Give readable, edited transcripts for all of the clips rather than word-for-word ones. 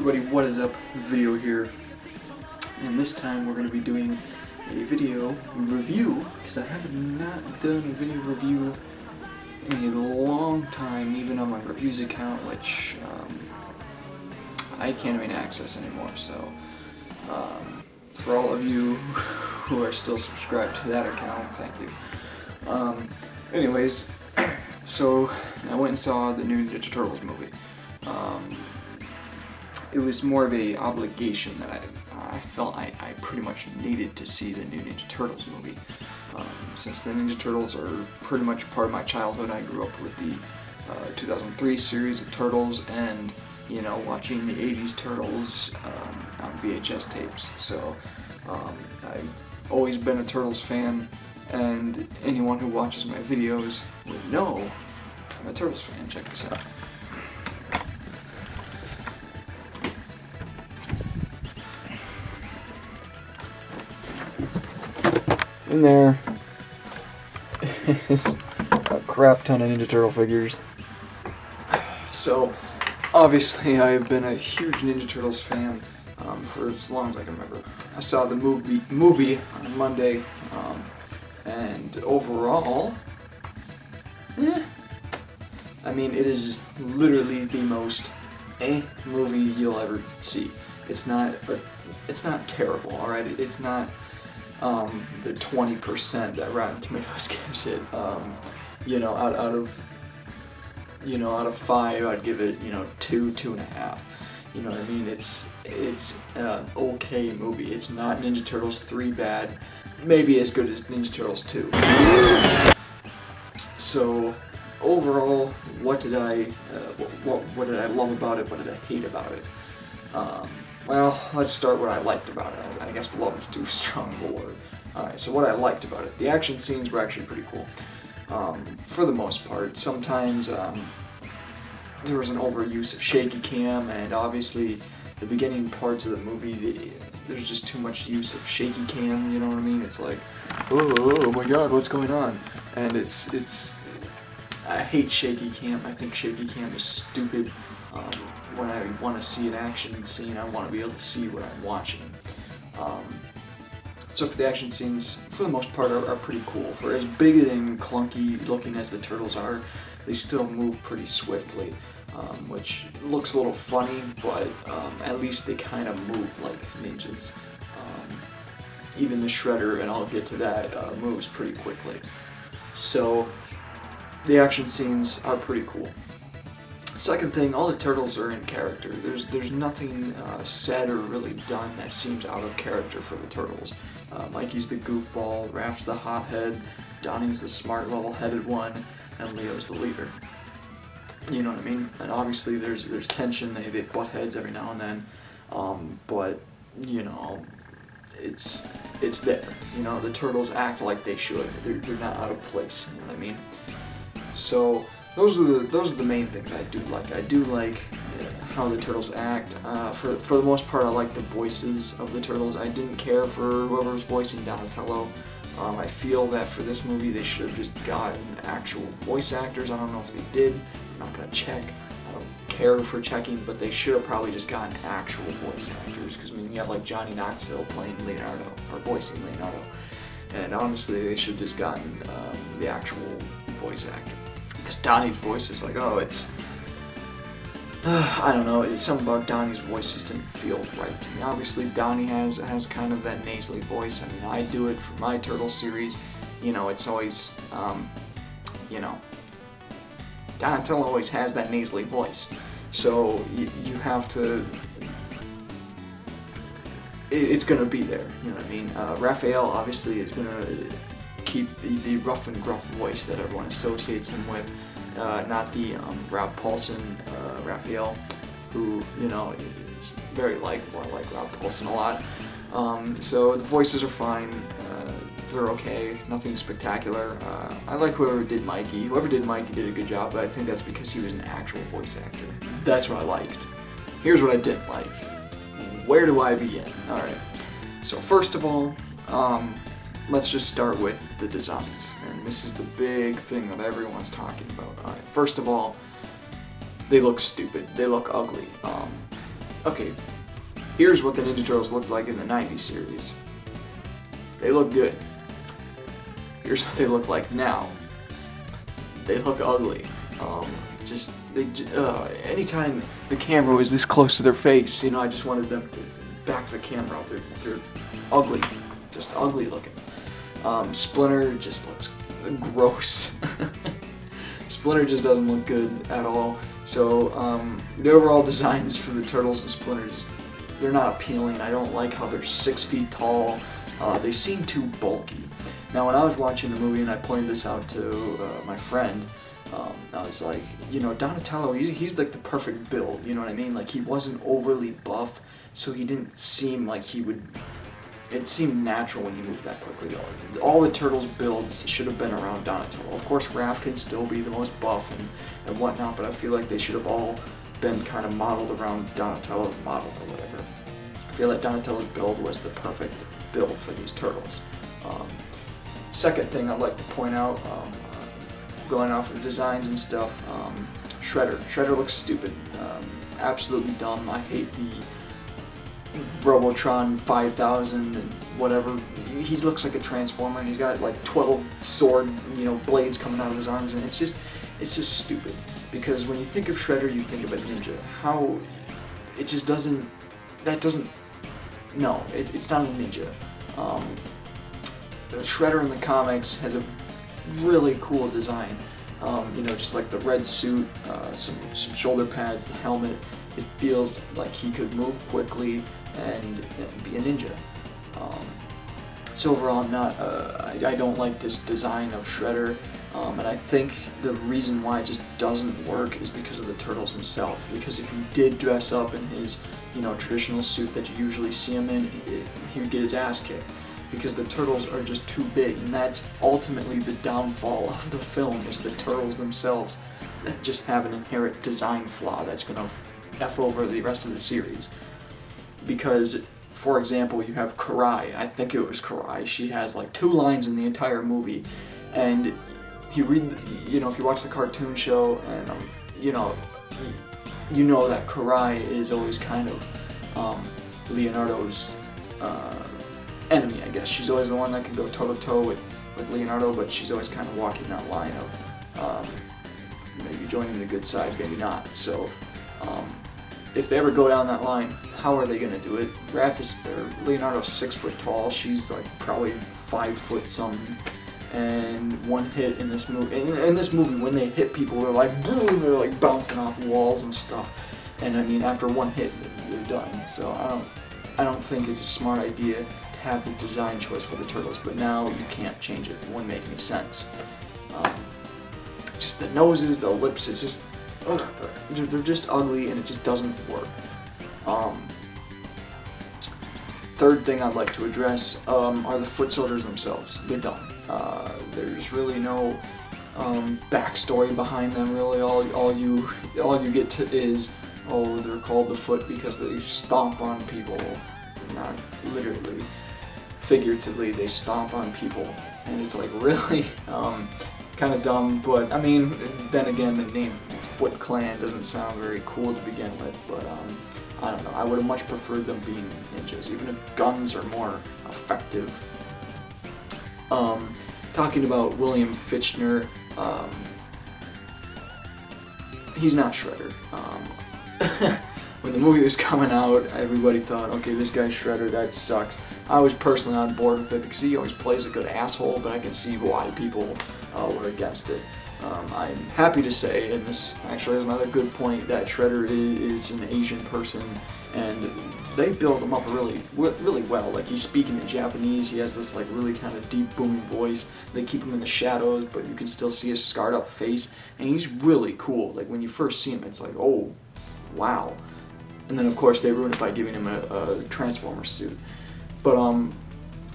everybody, what is up? Video here, and this time we're going to be doing a video review, because I have not done a video review in a long time, even on my reviews account, which I can't even access anymore, so for all of you who are still subscribed to that account, thank you. Anyways, so I went and saw the new Ninja Turtles movie. It was more of a obligation that I felt I pretty much needed to see the new Ninja Turtles movie. Since the Ninja Turtles are pretty much part of my childhood, I grew up with the 2003 series of Turtles and, you know, watching the 80s Turtles on VHS tapes. So I've always been a Turtles fan, and anyone who watches my videos would know I'm a Turtles fan. Check this out. In there is a crap ton of Ninja Turtle figures. So, obviously, I've been a huge Ninja Turtles fan for as long as I can remember. I saw the movie on Monday, and overall, I mean, it is literally the most movie you'll ever see. It's not terrible, alright? It's not the 20% that Rotten Tomatoes gives it. You know, out of 5, I'd give it, 2, 2.5. You know what I mean? It's an okay movie. It's not Ninja Turtles 3 bad. Maybe as good as Ninja Turtles 2. So overall, what did I love about it? What did I hate about it? Well, let's start what I liked about it. I guess love is too strong of a word. Alright, so what I liked about it. The action scenes were actually pretty cool. For the most part. Sometimes there was an overuse of shaky cam, and obviously the beginning parts of the movie, there's just too much use of shaky cam, you know what I mean? It's like, oh my god, what's going on? And I hate shaky cam. I think shaky cam is stupid. When I want to see an action scene, I want to be able to see what I'm watching. So for the action scenes, for the most part, are pretty cool. For as big and clunky looking as the Turtles are, they still move pretty swiftly, which looks a little funny, but at least they kind of move like ninjas. Even the Shredder, and I'll get to that, moves pretty quickly. So the action scenes are pretty cool. Second thing, all the Turtles are in character. There's nothing said or really done that seems out of character for the Turtles. Mikey's the goofball, Raph's the hothead, Donnie's the smart level-headed one, and Leo's the leader. You know what I mean? And obviously there's tension, they butt heads every now and then, but, you know, it's there. You know, the Turtles act like they should. They're not out of place, you know what I mean? So those are the main things I do like. I do like how the Turtles act. For the most part, I like the voices of the Turtles. I didn't care for whoever was voicing Donatello. I feel that for this movie, they should have just gotten actual voice actors. I don't know if they did. I'm not gonna check. I don't care for checking, but they should have probably just gotten actual voice actors. Because I mean, you have like Johnny Knoxville playing Leonardo, or voicing Leonardo, and honestly, they should have just gotten the actual voice actor. Because Donnie's voice is like, oh, it's, I don't know, it's something about Donnie's voice just didn't feel right to me. Obviously, Donnie has kind of that nasally voice. I mean, I do it for my Turtle series. You know, it's always, you know, Donatello always has that nasally voice. So, you have to, it's going to be there, you know what I mean? Raphael, obviously, is going to keep the rough and gruff voice that everyone associates him with, not the Rob Paulsen Raphael, who, you know, is very likable. I like Rob Paulsen a lot. So the voices are fine, they're okay, nothing spectacular. I like whoever did Mikey. Whoever did Mikey did a good job, but I think that's because he was an actual voice actor. That's what I liked. Here's what I didn't like. Where do I begin? Alright, so first of all, let's just start with the designs, and this is the big thing that everyone's talking about. Alright, first of all, they look stupid. They look ugly. okay, here's what the Ninja Turtles looked like in the 90s series. They look good. Here's what they look like now. They look ugly. Anytime the camera was this close to their face, I just wanted them to back the camera up. They're ugly, just ugly looking. Splinter just looks gross. Splinter just doesn't look good at all. So the overall designs for the Turtles and Splinter they're not appealing. I don't like how they're 6 feet tall. They seem too bulky. Now, when I was watching the movie and I pointed this out to my friend, I was like, Donatello, he's like the perfect build, you know what I mean? Like, he wasn't overly buff, so he didn't seem like he would... It seemed natural when he moved that quickly. All the Turtles' builds should have been around Donatello. Of course, Raph can still be the most buff and whatnot, but I feel like they should have all been kind of modeled around Donatello's model or whatever. I feel like Donatello's build was the perfect build for these Turtles. Second thing I'd like to point out, going off of designs and stuff, Shredder. Shredder looks stupid. Absolutely dumb. I hate the Robotron 5000 and whatever. He looks like a Transformer, and he's got like 12 sword, blades coming out of his arms, and it's just stupid. Because when you think of Shredder, you think of a ninja. How it just doesn't. That doesn't. No, it's not a ninja. The Shredder in the comics has a really cool design. Just like the red suit, some shoulder pads, the helmet. It feels like he could move quickly and be a ninja. So overall, I don't like this design of Shredder, and I think the reason why it just doesn't work is because of the Turtles himself. Because if he did dress up in his, traditional suit that you usually see him in, he would get his ass kicked. Because the Turtles are just too big, and that's ultimately the downfall of the film, is the Turtles themselves that just have an inherent design flaw that's gonna F over the rest of the series. Because, for example, you have Karai. I think it was Karai. She has like 2 lines in the entire movie, and if you read, if you watch the cartoon show, and you know that Karai is always kind of Leonardo's enemy, I guess. She's always the one that can go toe-to-toe with Leonardo, but she's always kind of walking that line of maybe joining the good side, maybe not. So, if they ever go down that line, how are they going to do it? Leonardo's 6 foot tall, she's like probably 5 foot something, and one hit in this movie, in this movie, when they hit people, they're like bouncing off walls and stuff, and I mean, after one hit, they're done. So I don't think it's a smart idea to have the design choice for the Turtles, but now you can't change it. It wouldn't make any sense. Just the noses, the lips, it's just, they're just ugly, and it just doesn't work. Third thing I'd like to address are the foot soldiers themselves. They're dumb. There's really no backstory behind them. Really, all you get to is, they're called the Foot because they stomp on people. Not literally, figuratively, they stomp on people, and it's like, really kind of dumb. But I mean, then again, the name Foot Clan doesn't sound very cool to begin with. But I don't know. I would have much preferred them being ninjas, even if guns are more effective. Talking about William Fichtner, he's not Shredder. When the movie was coming out, everybody thought, okay, this guy's Shredder, that sucks. I was personally on board with it because he always plays a good asshole, but I can see why people were against it. I'm happy to say, and this actually is another good point, that Shredder is an Asian person, and they build him up really well. Like, he's speaking in Japanese, he has this like really kind of deep booming voice. They keep him in the shadows, but you can still see his scarred up face, and he's really cool. Like, when you first see him, it's like, oh, wow. And then of course they ruin it by giving him a Transformer suit. But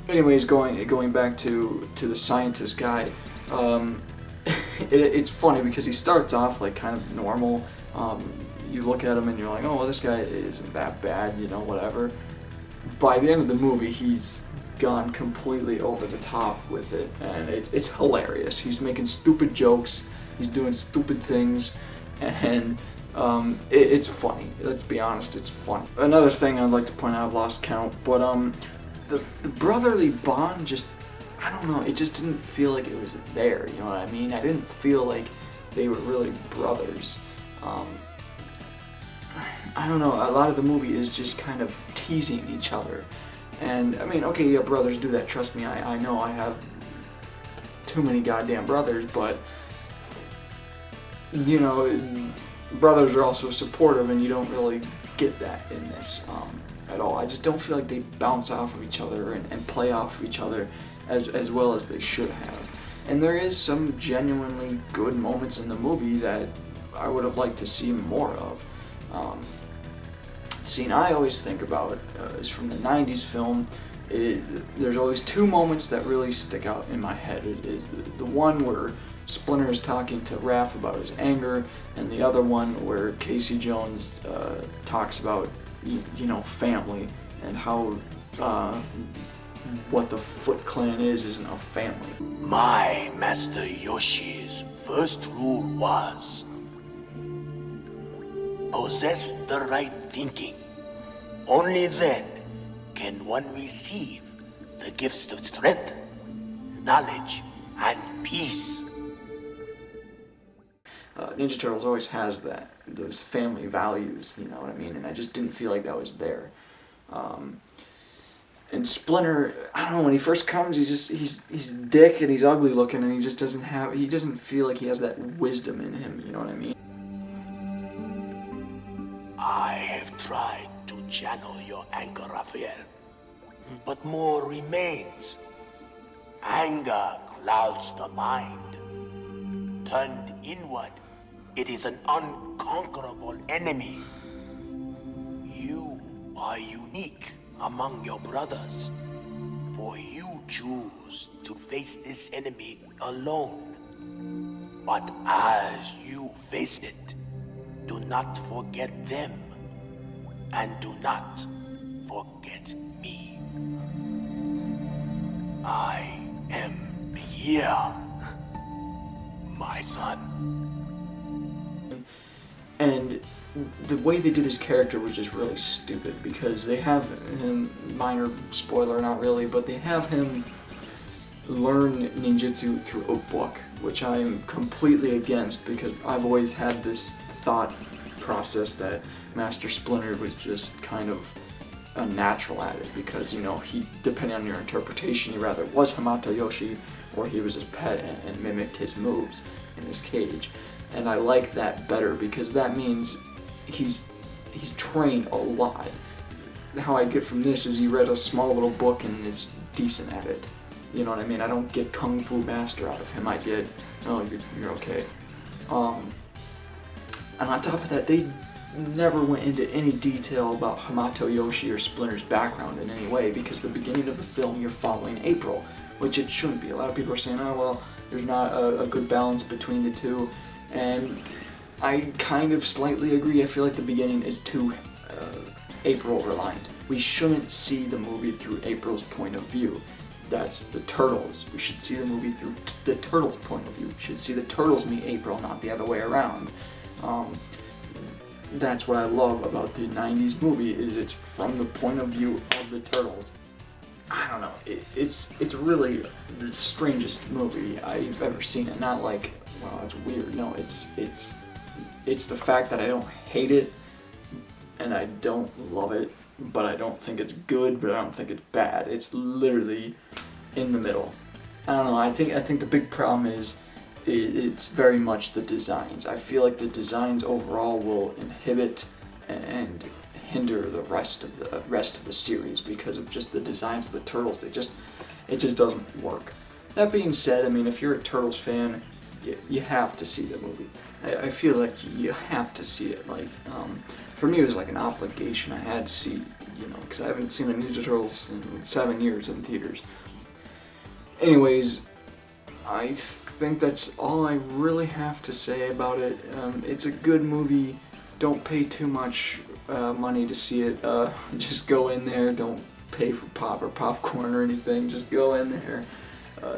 anyways, going back to the scientist guy, it's funny because he starts off like kind of normal. You look at him and you're like, oh, well, this guy isn't that bad, whatever. By the end of the movie, he's gone completely over the top with it, and it's hilarious. He's making stupid jokes, he's doing stupid things, and It's funny. Let's be honest, it's funny. Another thing I'd like to point out, I've lost count, but the brotherly bond just, I don't know, it just didn't feel like it was there, you know what I mean? I didn't feel like they were really brothers. I don't know, a lot of the movie is just kind of teasing each other. And, I mean, okay, yeah, brothers do that, trust me, I know I have too many goddamn brothers, but, you know, brothers are also supportive, and you don't really get that in this at all. I just don't feel like they bounce off of each other and play off of each other as well as they should have. And there is some genuinely good moments in the movie that I would have liked to see more of. Scene I always think about is from the 90s film. There's always two moments that really stick out in my head. The one where Splinter is talking to Raph about his anger, and the other one where Casey Jones talks about, you know, family, and how what the Foot Clan isn't a family. My Master Yoshi's first rule was possess the right thinking. Only then can one receive the gifts of strength, knowledge, and peace. Ninja Turtles always has those family values, you know what I mean? And I just didn't feel like that was there. And Splinter, I don't know, when he first comes, he's a dick and he's ugly looking, and he doesn't feel like he has that wisdom in him, you know what I mean? I have tried to channel your anger, Raphael, but more remains. Anger clouds the mind. Turned inward, it is an unconquerable enemy. You are unique among your brothers, for you choose to face this enemy alone. But as you face it, do not forget them, and do not forget me. I am here, my son. And the way they did his character was just really stupid, because they have him, minor spoiler, not really, but they have him learn ninjutsu through a book, which I am completely against, because I've always had this thought process that Master Splinter was just kind of unnatural at it, because, you know, he, depending on your interpretation, he rather was Hamato Yoshi or he was his pet and mimicked his moves in his cage. And I like that better, because that means he's trained a lot. How I get from this is he read a small little book and is decent at it. You know what I mean? I don't get Kung Fu Master out of him. I get, oh, you're okay. And on top of that, they never went into any detail about Hamato Yoshi or Splinter's background in any way, because the beginning of the film you're following April, which it shouldn't be. A lot of people are saying, oh well, there's not a good balance between the two, and I kind of slightly agree. I feel like the beginning is too April reliant. We shouldn't see the movie through April's point of view. That's the Turtles. We should see the movie through the Turtles' point of view. We should see the Turtles meet April, not the other way around. That's what I love about the 90s movie, is it's from the point of view of the Turtles. I don't know, it's really the strangest movie I've ever seen. And not like, well, it's weird. No, it's the fact that I don't hate it and I don't love it, but I don't think it's good, but I don't think it's bad. It's literally in the middle. I don't know, I think the big problem is it's very much the designs. I feel like the designs overall will inhibit and hinder the rest of the series, because of just the designs of the Turtles. It just doesn't work. That being said, I mean, if you're a Turtles fan, you have to see the movie. I feel like you have to see it. Like, for me, it was like an obligation. I had to see, you know, because I haven't seen the Ninja Turtles in 7 years in theaters. Anyways, I think that's all I really have to say about it. It's a good movie. Don't pay too much money to see it. Just go in there. Don't pay for pop or popcorn or anything. Just go in there,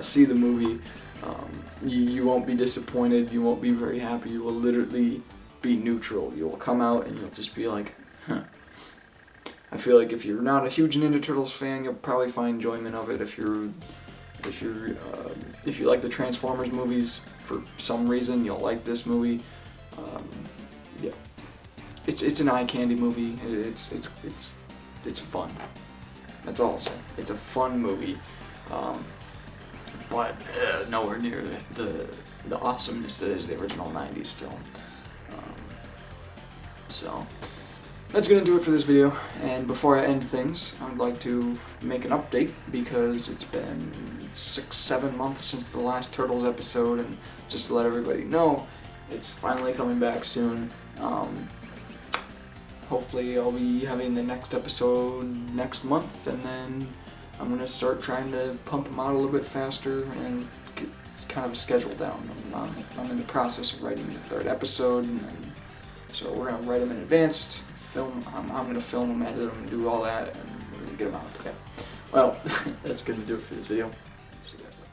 see the movie. You won't be disappointed. You won't be very happy. You will literally be neutral. You'll come out and you'll just be like, huh. I feel like if you're not a huge Ninja Turtles fan, you'll probably find enjoyment of it. If you like the Transformers movies for some reason, you'll like this movie. Yeah, it's an eye candy movie. It's fun. That's all I'll say. It's a fun movie, but nowhere near the awesomeness that is the original '90s film. So that's gonna do it for this video. And before I end things, I'd like to make an update because it's been 6-7 months since the last Turtles episode, and just to let everybody know, it's finally coming back soon. Hopefully I'll be having the next episode next month, and then I'm going to start trying to pump them out a little bit faster and get kind of a schedule down. I'm in the process of writing the 3rd episode, and so we're going to write them in advance, I'm going to film them, edit them, do all that, and we're going to get them out. Okay. Well, that's going to do it for this video. See you guys later.